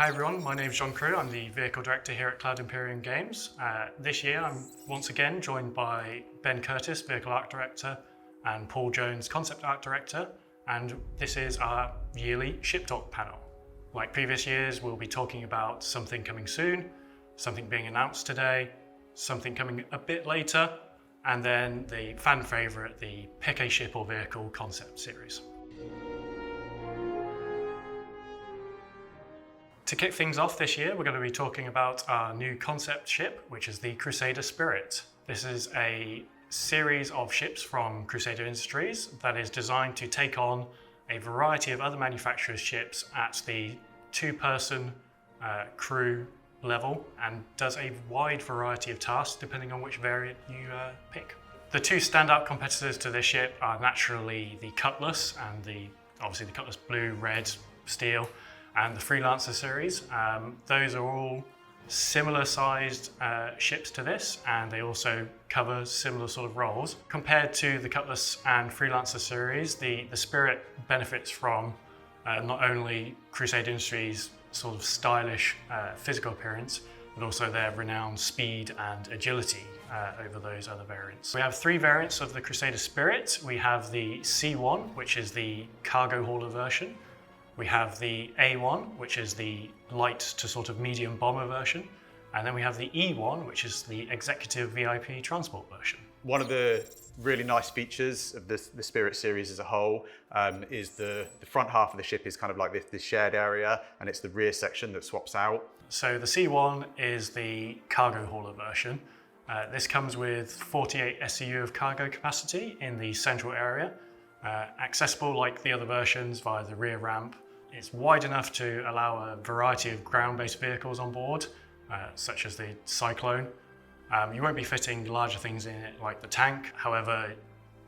Hi everyone, my name is John Crew. I'm the Vehicle Director here at Cloud Imperium Games. This year I'm once again joined by Ben Curtis, Vehicle Art Director, and Paul Jones, Concept Art Director, and this is our yearly Ship Talk panel. Like previous years, we'll be talking about something coming soon, something being announced today, something coming a bit later, and then the fan favourite, the Pick a Ship or Vehicle concept series. To kick things off this year, we're going to be talking about our new concept ship, which is the Crusader Spirit. This is a series of ships from Crusader Industries that is designed to take on a variety of other manufacturers' ships at the two-person crew level and does a wide variety of tasks depending on which variant you pick. The two standout competitors to this ship are naturally the Cutlass and obviously the Cutlass Blue, Red, Steel, and the Freelancer series. Those are all similar sized ships to this, and they also cover similar sort of roles. Compared to the Cutlass and Freelancer series, the Spirit benefits from not only Crusader Industries' sort of stylish physical appearance, but also their renowned speed and agility over those other variants. We have three variants of the Crusader Spirit. We have the C1, which is the cargo hauler version. We have the A1, which is the light to sort of medium bomber version. And then we have the E1, which is the executive VIP transport version. One of the really nice features of the Spirit series as a whole is the front half of the ship is kind of like this shared area, and it's the rear section that swaps out. So the C1 is the cargo hauler version. This comes with 48 SCU of cargo capacity in the central area, accessible like the other versions via the rear ramp. It's wide enough to allow a variety of ground-based vehicles on board, such as the Cyclone. You won't be fitting larger things in it like the tank. However,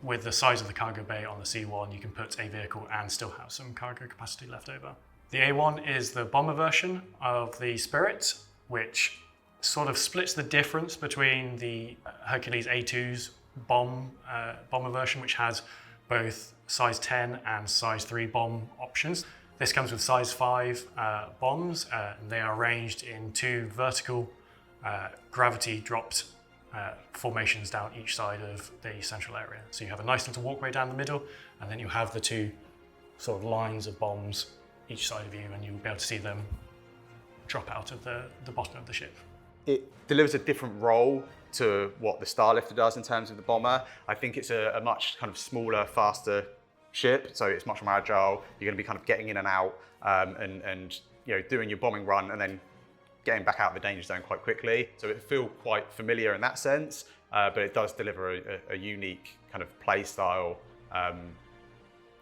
with the size of the cargo bay on the C1, you can put a vehicle and still have some cargo capacity left over. The A1 is the bomber version of the Spirit, which sort of splits the difference between the Hercules A2's bomber version, which has both size 10 and size 3 bomb options. This comes with size 5 bombs, and they are arranged in two vertical gravity dropped formations down each side of the central area. So you have a nice little walkway down the middle, and then you have the two sort of lines of bombs each side of you, and you'll be able to see them drop out of the bottom of the ship. It delivers a different role to what the Starlifter does in terms of the bomber. I think it's a much kind of smaller, faster ship, so it's much more agile. You're going to be kind of getting in and out and doing your bombing run and then getting back out of the danger zone quite quickly. So it feels quite familiar in that sense, but it does deliver a unique kind of play style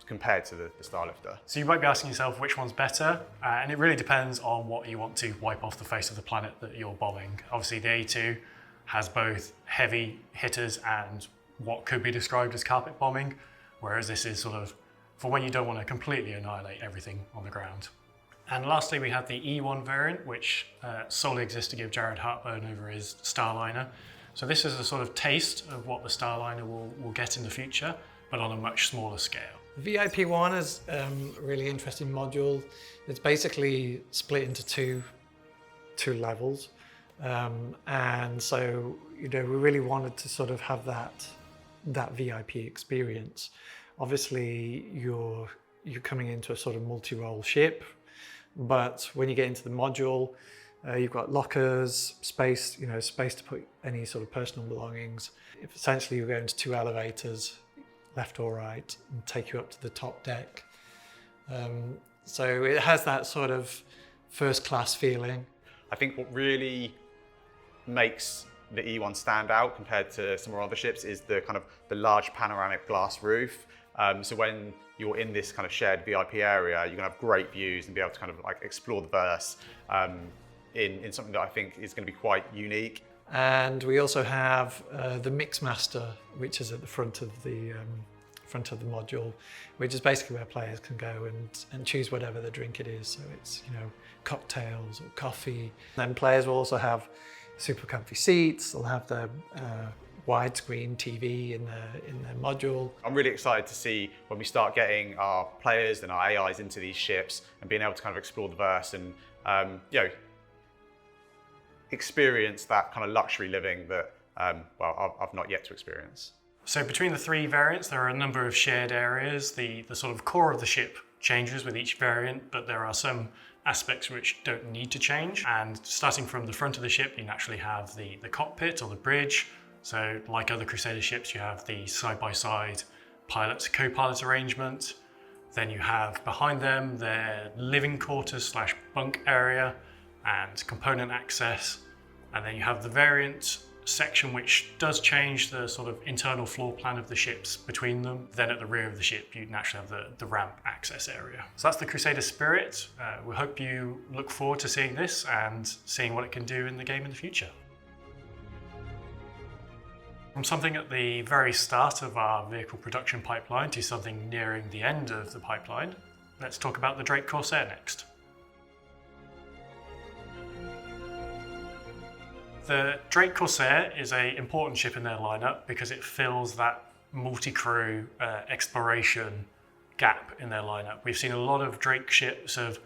compared to the Starlifter. So you might be asking yourself which one's better, and it really depends on what you want to wipe off the face of the planet that you're bombing. Obviously the A2 has both heavy hitters and what could be described as carpet bombing, whereas this is sort of for when you don't want to completely annihilate everything on the ground. And lastly, we have the E1 variant, which solely exists to give Jared heartburn over his Starliner. So this is a sort of taste of what the Starliner will get in the future, but on a much smaller scale. VIP1 is a really interesting module. It's basically split into two levels. And so, we really wanted to sort of have that VIP experience. Obviously, you're coming into a sort of multi-role ship, but when you get into the module, you've got lockers, space to put any sort of personal belongings. If essentially you're going to two elevators, left or right, and take you up to the top deck. So it has that sort of first-class feeling. I think what really makes the E1 stand out compared to some of our other ships is the large panoramic glass roof. So when you're in this kind of shared VIP area, you're gonna have great views and be able to kind of like explore the verse in something that I think is gonna be quite unique. And we also have the Mixmaster, which is at the front of the module, which is basically where players can go and choose whatever the drink it is. So it's cocktails or coffee. Then players will also have super comfy seats. They'll have the widescreen TV in their module. I'm really excited to see when we start getting our players and our AIs into these ships and being able to kind of explore the verse and you know, experience that kind of luxury living that, well, I've not yet to experience. So between the three variants, there are a number of shared areas. The sort of core of the ship changes with each variant, but there are some aspects which don't need to change. And starting from the front of the ship, you naturally have the cockpit or the bridge. So like other Crusader ships, you have the side-by-side pilot to co-pilot arrangement. Then you have behind them their living quarters slash bunk area and component access. And then you have the variant section which does change the sort of internal floor plan of the ships between them. Then at the rear of the ship you naturally have the ramp access area. So that's the Crusader Spirit. We hope you look forward to seeing this and seeing what it can do in the game in the future. From something at the very start of our vehicle production pipeline to something nearing the end of the pipeline, let's talk about the Drake Corsair next. The Drake Corsair is an important ship in their lineup because it fills that multi-crew exploration gap in their lineup. We've seen a lot of Drake ships of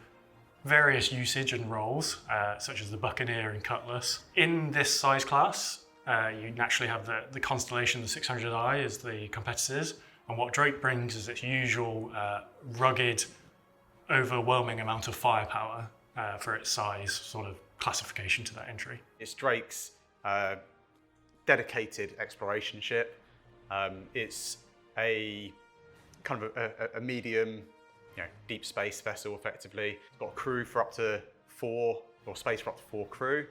various usage and roles, such as the Buccaneer and Cutlass. In this size class, you naturally have the Constellation, the 600i as the competitors, and what Drake brings is its usual rugged, overwhelming amount of firepower for its size, sort of classification to that entry. It's Drake's dedicated exploration ship. It's a kind of a medium, deep space vessel effectively. It's got a crew for up to 4, or space for up to 4 crew.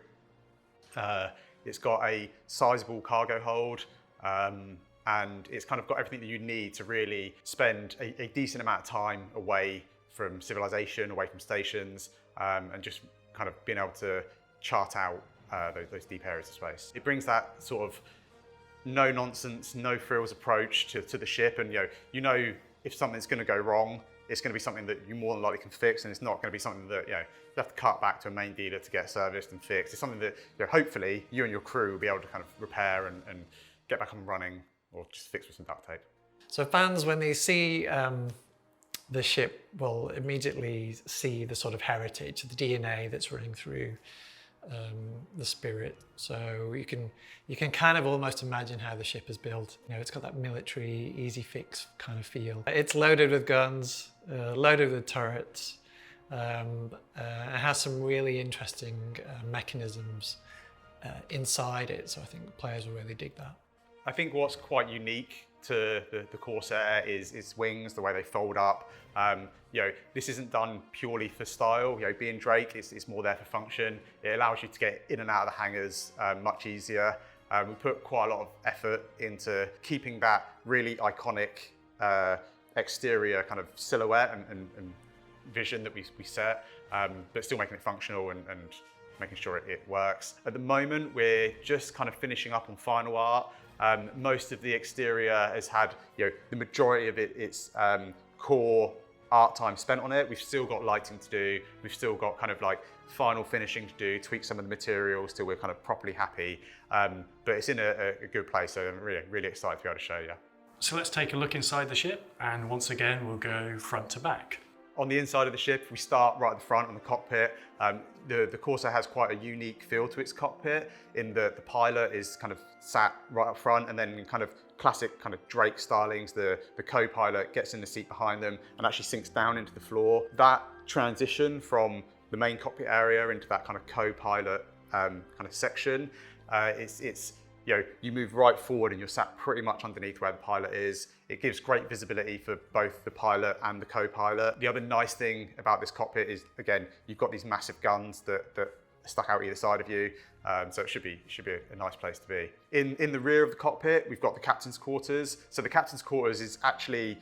It's got a sizable cargo hold, and it's kind of got everything that you need to really spend a decent amount of time away from civilization, away from stations, and just kind of being able to chart out those deep areas of space. It brings that sort of no nonsense, no frills approach to the ship, and you know if something's going to go wrong, it's going to be something that you more than likely can fix, and it's not going to be something that you have to cut back to a main dealer to get serviced and fixed. It's something that hopefully you and your crew will be able to kind of repair and get back up and running, or just fix with some duct tape. So fans, when they see the ship, will immediately see the sort of heritage, the DNA that's running through the Spirit. So you can kind of almost imagine how the ship is built. It's got that military, easy fix kind of feel. It's loaded with guns, loaded with turrets. It has some really interesting mechanisms inside it. So I think players will really dig that. I think what's quite unique to the Corsair is its wings, the way they fold up. This isn't done purely for style. Being Drake, it's more there for function. It allows you to get in and out of the hangars much easier. We put quite a lot of effort into keeping that really iconic exterior kind of silhouette and vision that we set, but still making it functional and making sure it works. At the moment, we're just kind of finishing up on final art. Most of the exterior has had, the majority of its core art time spent on it. We've still got lighting to do. We've still got kind of like final finishing to do, tweak some of the materials till we're kind of properly happy. But it's in a good place, so I'm really, really excited to be able to show you. So let's take a look inside the ship, and once again, we'll go front to back. On the inside of the ship, we start right at the front on the cockpit. The Corsair has quite a unique feel to its cockpit in that the pilot is kind of sat right up front, and then in kind of classic kind of Drake stylings, the co-pilot gets in the seat behind them and actually sinks down into the floor. That transition from the main cockpit area into that kind of co-pilot kind of section, you move right forward and you're sat pretty much underneath where the pilot is. It gives great visibility for both the pilot and the co-pilot. The other nice thing about this cockpit is, again, you've got these massive guns that are stuck out either side of you, so it should be a nice place to be. In the rear of the cockpit, we've got the captain's quarters. So the captain's quarters is actually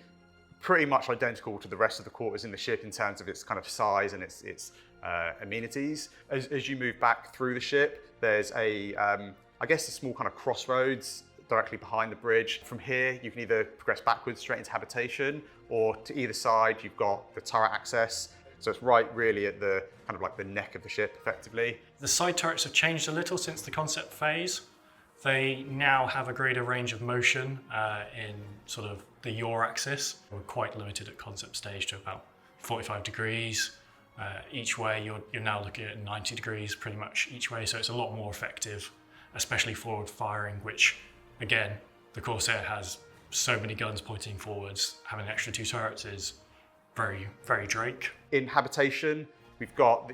pretty much identical to the rest of the quarters in the ship in terms of its kind of size and its amenities. As you move back through the ship, there's I guess a small kind of crossroads directly behind the bridge. From here, you can either progress backwards straight into habitation, or to either side, you've got the turret access. So it's right really at the kind of like the neck of the ship, effectively. The side turrets have changed a little since the concept phase. They now have a greater range of motion in sort of the yaw axis. We're quite limited at concept stage to about 45 degrees. Each way you're now looking at 90 degrees pretty much each way, so it's a lot more effective, especially forward firing, which again, the Corsair has so many guns pointing forwards. Having an extra 2 turrets is very, very Drake. In habitation, we've got,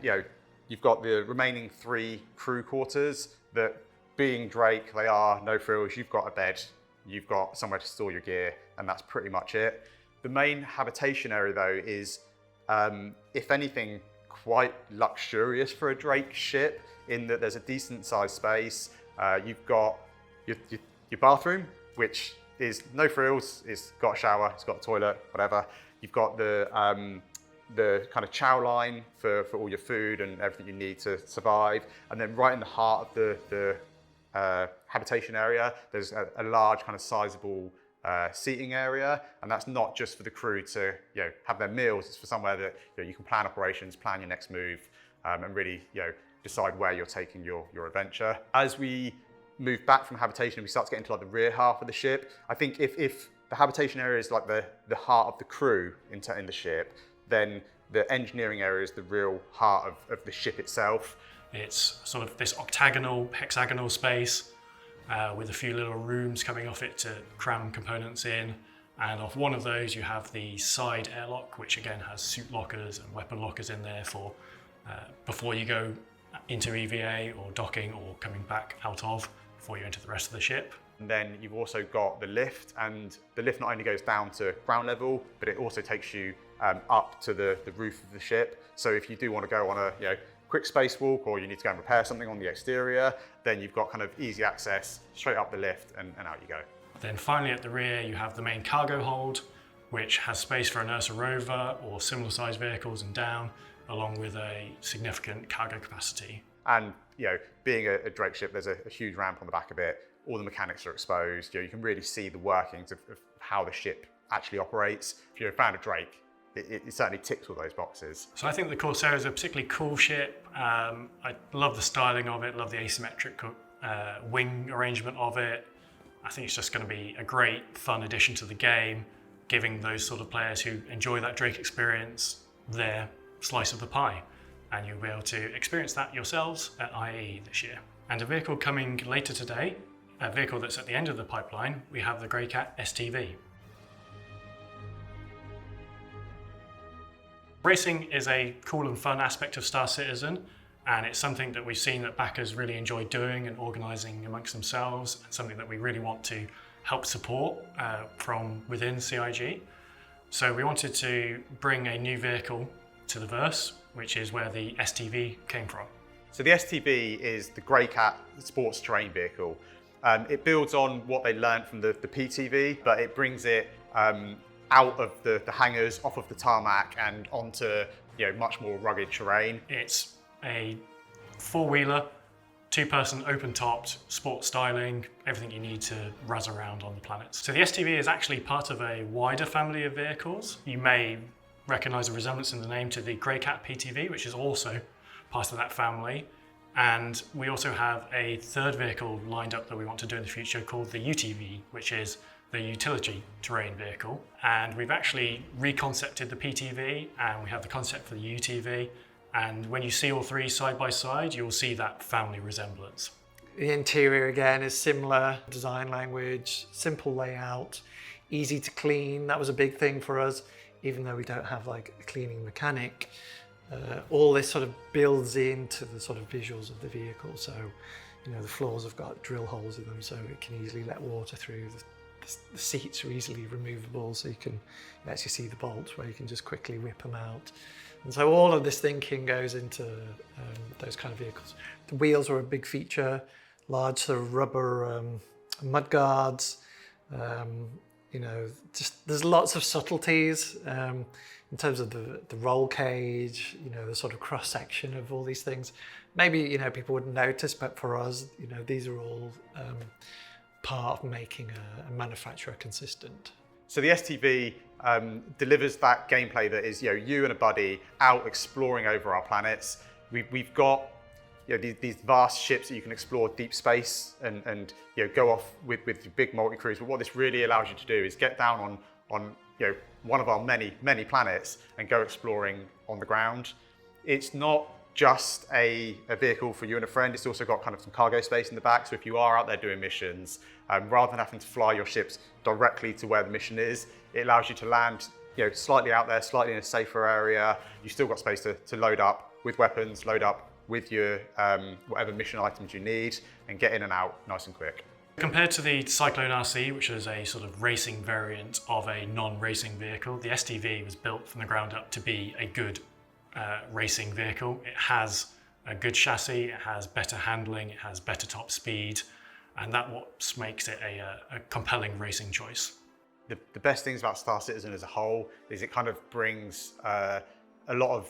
you've got the remaining 3 crew quarters that, being Drake, they are no frills. You've got a bed, you've got somewhere to store your gear, and that's pretty much it. The main habitation area though is, if anything, quite luxurious for a Drake ship, in that there's a decent sized space. You've got your bathroom, which is no frills. It's got a shower, it's got a toilet, whatever. You've got the kind of chow line for all your food and everything you need to survive. And then right in the heart of the habitation area, there's a large kind of sizable seating area, and that's not just for the crew to have their meals. It's for somewhere that you can plan operations, plan your next move, and really decide where you're taking your adventure. As we move back from habitation, we start to get into like the rear half of the ship. I think if the habitation area is like the heart of the crew in the ship, then the engineering area is the real heart of the ship itself. It's sort of this octagonal, hexagonal space with a few little rooms coming off it to cram components in. And off one of those you have the side airlock, which again has suit lockers and weapon lockers in there for before you go into EVA or docking or coming back out of, before you enter the rest of the ship. And then you've also got the lift, and the lift not only goes down to ground level, but it also takes you up to the roof of the ship. So if you do want to go on a quick spacewalk, or you need to go and repair something on the exterior, then you've got kind of easy access straight up the lift and out you go. Then finally at the rear you have the main cargo hold, which has space for an Ursa rover or similar sized vehicles and down, along with a significant cargo capacity. And being a Drake ship, there's a huge ramp on the back of it. All the mechanics are exposed. You can really see the workings of how the ship actually operates. If you're a fan of Drake, it certainly ticks all those boxes. So I think the Corsair is a particularly cool ship. I love the styling of it, love the asymmetric wing arrangement of it. I think it's just going to be a great fun addition to the game, giving those sort of players who enjoy that Drake experience their slice of the pie. And you'll be able to experience that yourselves at IAE this year. And a vehicle coming later today, a vehicle that's at the end of the pipeline, we have the Cat STB. Racing is a cool and fun aspect of Star Citizen, and it's something that we've seen that backers really enjoy doing and organising amongst themselves, and something that we really want to help support from within CIG. So we wanted to bring a new vehicle to the verse, which is where the STB came from. So the STB is the Cat sports terrain vehicle. It builds on what they learned from the PTV, but it brings it out of the hangars, off of the tarmac, and onto much more rugged terrain. It's a four-wheeler, two-person open-topped, sport styling, everything you need to razz around on the planets. So the STB is actually part of a wider family of vehicles. You may recognise a resemblance in the name to the Cat PTV, which is also part of that family. And we also have a third vehicle lined up that we want to do in the future called the UTV, which is the utility terrain vehicle. And we've actually reconcepted the PTV, and we have the concept for the UTV. And when you see all three side by side, you'll see that family resemblance. The interior again is similar, design language, simple layout, easy to clean. That was a big thing for us, even though we don't have like a cleaning mechanic. All this sort of builds into the sort of visuals of the vehicle. So, the floors have got drill holes in them, so it can easily let water through. The seats are easily removable, so you can actually see the bolts where you can just quickly whip them out. And so all of this thinking goes into those kind of vehicles. The wheels are a big feature, large sort of rubber mud guards. Just there's lots of subtleties in terms of the roll cage, the sort of cross section of all these things. Maybe people wouldn't notice, but for us, these are all part of making a manufacturer consistent. So the STV delivers that gameplay that is you and a buddy out exploring over our planets. We've got these vast ships that you can explore deep space and go off with your big multi-crews. But what this really allows you to do is get down on one of our many planets and go exploring on the ground. It's not just a vehicle for you and a friend, it's also got kind of some cargo space in the back. So if you are out there doing missions, rather than having to fly your ships directly to where the mission is, it allows you to land slightly out there, slightly in a safer area. You've still got space to load up with weapons, load up with your whatever mission items you need, and get in and out nice and quick. Compared to the Cyclone RC, which is a sort of racing variant of a non-racing vehicle, the STV was built from the ground up to be a good racing vehicle. It has a good chassis, it has better handling, it has better top speed, and that's what makes it a compelling racing choice. The best things about Star Citizen as a whole is it kind of brings a lot of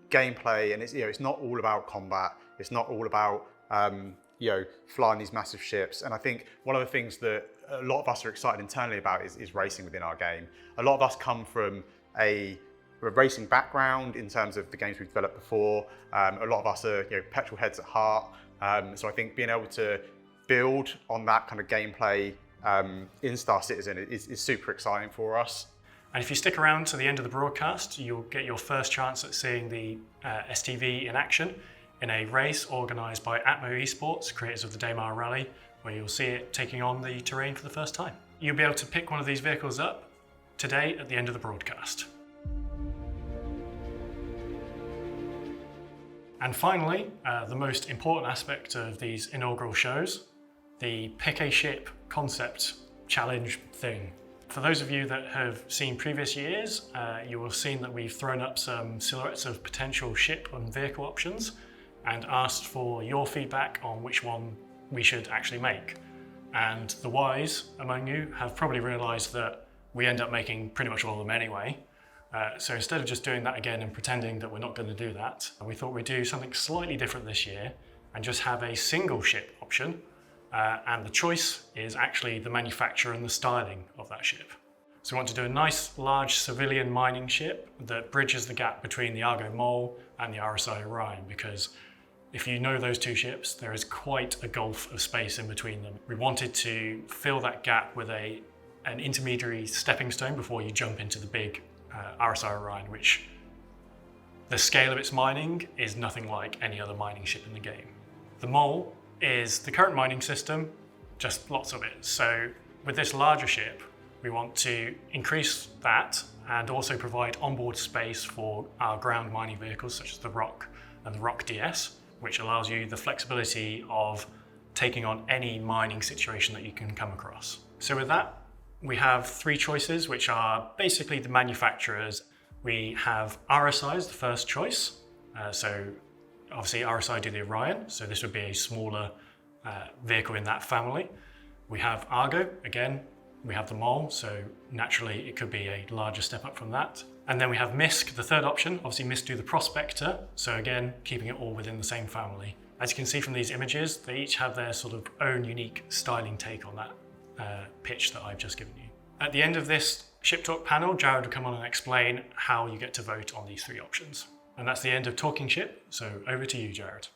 gameplay, and it's not all about combat. It's not all about flying these massive ships. And I think one of the things that a lot of us are excited internally about is racing within our game. A lot of us come from a racing background in terms of the games we've developed before. A lot of us are petrol heads at heart. So I think being able to build on that kind of gameplay in Star Citizen is super exciting for us. And if you stick around to the end of the broadcast, you'll get your first chance at seeing the STV in action in a race organised by Atmo Esports, creators of the Daymar Rally, where you'll see it taking on the terrain for the first time. You'll be able to pick one of these vehicles up today at the end of the broadcast. And finally, the most important aspect of these inaugural shows, the Pick a Ship concept challenge thing. For those of you that have seen previous years, you will have seen that we've thrown up some silhouettes of potential ship and vehicle options and asked for your feedback on which one we should actually make. And the wise among you have probably realised that we end up making pretty much all of them anyway. So instead of just doing that again and pretending that we're not going to do that, we thought we'd do something slightly different this year and just have a single ship option. And the choice is actually the manufacturer and the styling of that ship. So we want to do a nice large civilian mining ship that bridges the gap between the Argo Mole and the RSI Orion, because if you know those two ships, there is quite a gulf of space in between them. We wanted to fill that gap with an intermediary stepping stone before you jump into the big RSI Orion, which the scale of its mining is nothing like any other mining ship in the game. The Mole is the current mining system, just lots of it. So with this larger ship, we want to increase that and also provide onboard space for our ground mining vehicles such as the Rock and the Rock DS, which allows you the flexibility of taking on any mining situation that you can come across. So with that, we have three choices, which are basically the manufacturers. We have RSI as the first choice. So obviously RSI do the Orion, so this would be a smaller vehicle in that family. We have Argo, again, we have the Mole, so naturally it could be a larger step up from that. And then we have MISC, the third option. Obviously MISC do the Prospector, so again, keeping it all within the same family. As you can see from these images, they each have their sort of own unique styling take on that pitch that I've just given you. At the end of this Ship Talk panel, Jared will come on and explain how you get to vote on these three options. And that's the end of Talking Ship, so over to you, Jared.